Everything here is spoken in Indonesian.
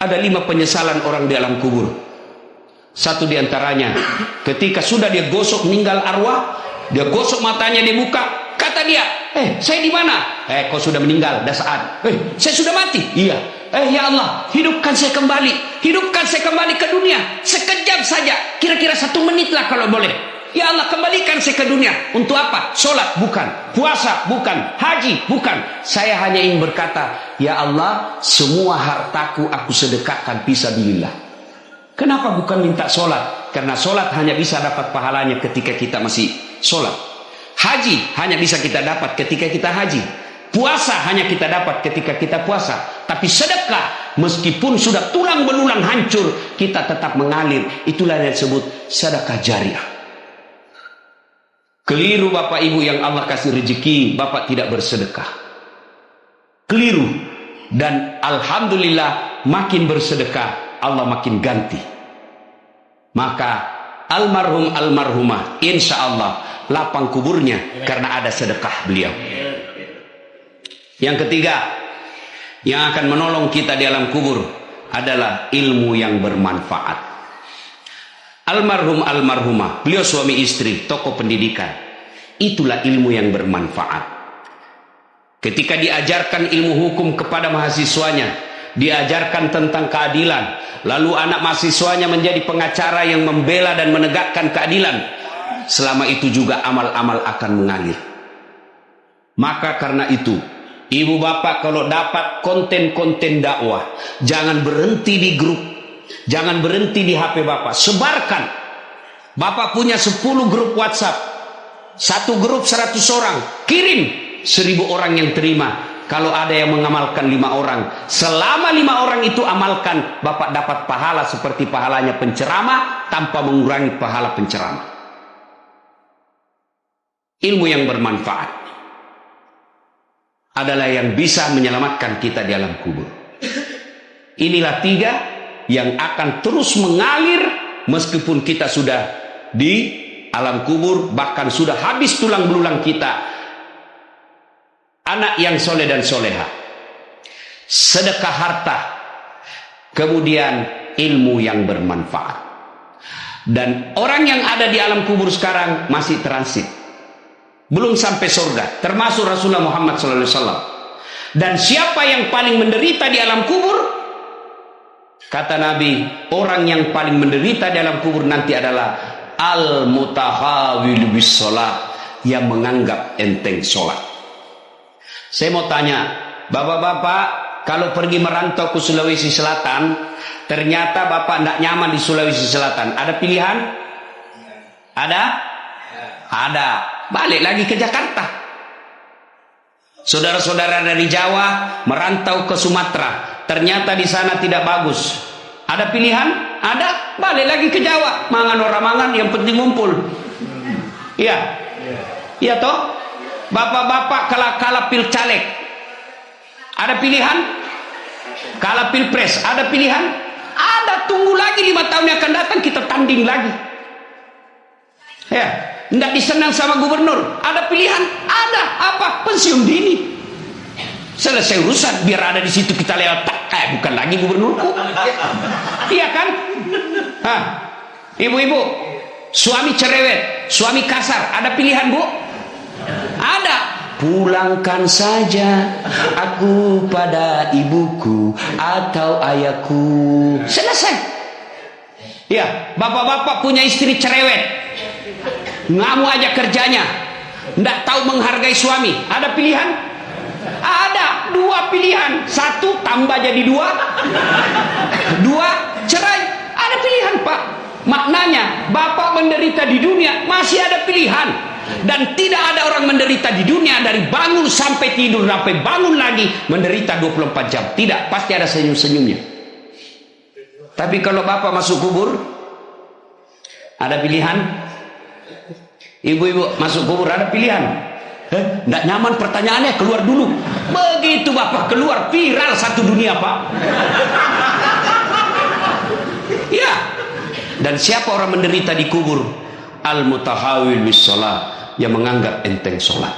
Ada 5 penyesalan orang di alam kubur. Satu diantaranya, ketika sudah dia gosok meninggal arwah, dia gosok matanya, dia buka, kata dia, saya di mana? Kau sudah meninggal, dah saat. Saya sudah mati. Iya. Ya Allah, hidupkan saya kembali, hidupkan saya kembali ke dunia, sekejap saja, kira-kira 1 menit lah kalau boleh. Ya Allah, kembalikan saya ke dunia. Untuk apa? Sholat bukan, puasa bukan, haji bukan. Saya hanya ingin berkata, ya Allah, semua hartaku aku sedekahkan fisabilillah. Kenapa bukan minta sholat? Karena sholat hanya bisa dapat pahalanya ketika kita masih sholat. Haji hanya bisa kita dapat ketika kita haji. Puasa hanya kita dapat ketika kita puasa. Tapi sedekah, meskipun sudah tulang belulang hancur, kita tetap mengalir. Itulah yang disebut sedekah jariah. Keliru Bapak Ibu yang Allah kasih rezeki, Bapak tidak bersedekah. Keliru. Dan Alhamdulillah, makin bersedekah, Allah makin ganti. Maka almarhum almarhumah, insya Allah lapang kuburnya karena ada sedekah beliau. Yang ketiga, yang akan menolong kita di alam kubur adalah ilmu yang bermanfaat. Almarhum almarhumah, beliau suami istri, tokoh pendidikan. Itulah ilmu yang bermanfaat. Ketika diajarkan ilmu hukum kepada mahasiswanya, diajarkan tentang keadilan, lalu anak mahasiswanya menjadi pengacara yang membela dan menegakkan keadilan, selama itu juga amal-amal akan mengalir. Maka karena itu, ibu bapak kalau dapat konten-konten dakwah, jangan berhenti di grup, jangan berhenti di HP bapak, sebarkan. Bapak punya 10 grup WhatsApp, 1 grup 100 orang, kirim, 1000 orang yang terima. Kalau ada yang mengamalkan 5 orang, selama 5 orang itu amalkan, bapak dapat pahala seperti pahalanya penceramah tanpa mengurangi pahala penceramah. Ilmu yang bermanfaat adalah yang bisa menyelamatkan kita di alam kubur. Inilah 3 yang akan terus mengalir meskipun kita sudah di alam kubur, bahkan sudah habis tulang belulang kita. Anak yang soleh dan soleha, sedekah harta, kemudian ilmu yang bermanfaat. Dan orang yang ada di alam kubur sekarang masih transit, belum sampai surga, termasuk Rasulullah Muhammad SAW. Dan siapa yang paling menderita di alam kubur? Kata Nabi, orang yang paling menderita di alam kubur nanti adalah al-mutahawil bis sholat, yang menganggap enteng sholat. Saya mau tanya, bapak-bapak, kalau pergi merantau ke Sulawesi Selatan, ternyata bapak tidak nyaman di Sulawesi Selatan, ada pilihan? Ada? Ada. Balik lagi ke Jakarta. Saudara-saudara dari Jawa merantau ke Sumatera, ternyata di sana tidak bagus. Ada pilihan? Ada. Balik lagi ke Jawa. Mangan orang mangan, yang penting ngumpul. Iya. Iya toh? Bapak-bapak kalah pil caleg, ada pilihan? Kalah pilpres, ada pilihan? Ada. Tunggu lagi 5 tahun yang akan datang, kita tanding lagi. Ya, tidak disenang sama gubernur, ada pilihan? Ada. Apa? Pensiun dini. Selesai urusan, biar ada di situ kita lewat. Bukan lagi gubernurku. Iya kan? Ibu-ibu, suami cerewet, suami kasar, ada pilihan bu? Ada. Pulangkan saja aku pada ibuku atau ayahku. Selesai. Ya, bapak-bapak punya istri cerewet, ngamu aja kerjanya, tidak tahu menghargai suami, ada pilihan? Ada. 2 pilihan, 1 tambah jadi 2, 2 cerai. Ada pilihan pak. Maknanya bapak menderita di dunia masih ada pilihan. Dan tidak ada orang menderita di dunia dari bangun sampai tidur sampai bangun lagi menderita 24 jam. Tidak, pasti ada senyum-senyumnya. Tapi kalau bapak masuk kubur, ada pilihan? Ibu-ibu masuk kubur ada pilihan? Tidak nyaman pertanyaannya, keluar dulu. Begitu bapak keluar, viral 1 dunia pak. Ya. Dan siapa orang menderita di kubur? Al-mutahawil bis sholat, yang menganggap enteng sholat.